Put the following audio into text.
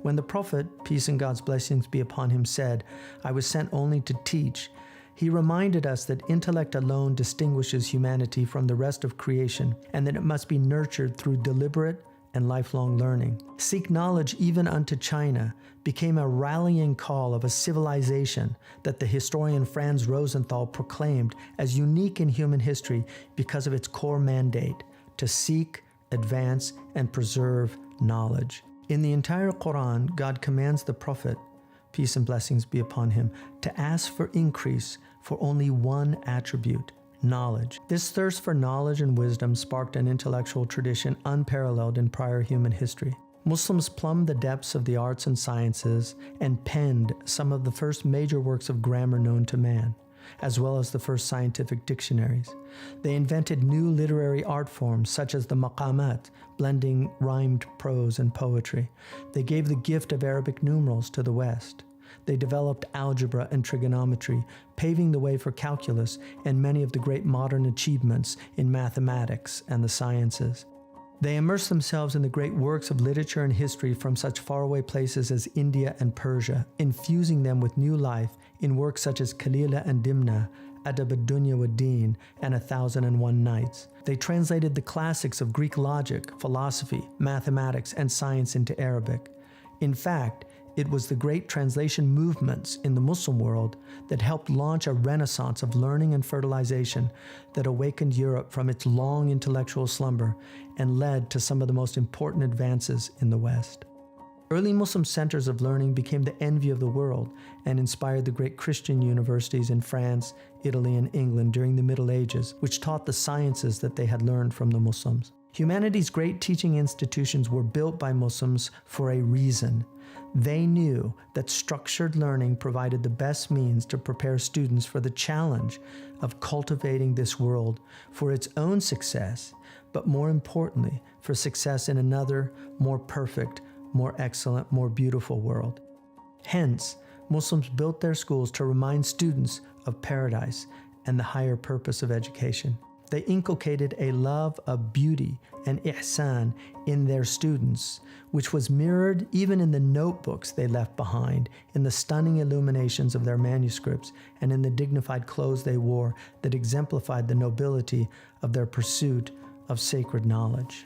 When the Prophet, peace and God's blessings be upon him, said, "I was sent only to teach," he reminded us that intellect alone distinguishes humanity from the rest of creation, and that it must be nurtured through deliberate and lifelong learning. "Seek knowledge even unto China" became a rallying call of a civilization that the historian Franz Rosenthal proclaimed as unique in human history because of its core mandate to seek, advance, and preserve knowledge. In the entire Quran, God commands the Prophet, peace and blessings be upon him, to ask for increase for only one attribute: knowledge. This thirst for knowledge and wisdom sparked an intellectual tradition unparalleled in prior human history. Muslims plumbed the depths of the arts and sciences and penned some of the first major works of grammar known to man, as well as the first scientific dictionaries. They invented new literary art forms such as the maqamat, blending rhymed prose and poetry. They gave the gift of Arabic numerals to the West. They developed algebra and trigonometry, paving the way for calculus and many of the great modern achievements in mathematics and the sciences. They immersed themselves in the great works of literature and history from such faraway places as India and Persia, infusing them with new life in works such as Kalila and Dimna, Adab ad-Dunya wad-Din, and 1001 Nights. They translated the classics of Greek logic, philosophy, mathematics, and science into Arabic. In fact, it was the great translation movements in the Muslim world that helped launch a renaissance of learning and fertilization that awakened Europe from its long intellectual slumber and led to some of the most important advances in the West. Early Muslim centers of learning became the envy of the world and inspired the great Christian universities in France, Italy, and England during the Middle Ages, which taught the sciences that they had learned from the Muslims. Humanity's great teaching institutions were built by Muslims for a reason. They knew that structured learning provided the best means to prepare students for the challenge of cultivating this world for its own success, but more importantly, for success in another, more perfect, more excellent, more beautiful world. Hence, Muslims built their schools to remind students of paradise and the higher purpose of education. They inculcated a love of beauty and ihsan in their students, which was mirrored even in the notebooks they left behind, in the stunning illuminations of their manuscripts, and in the dignified clothes they wore that exemplified the nobility of their pursuit of sacred knowledge.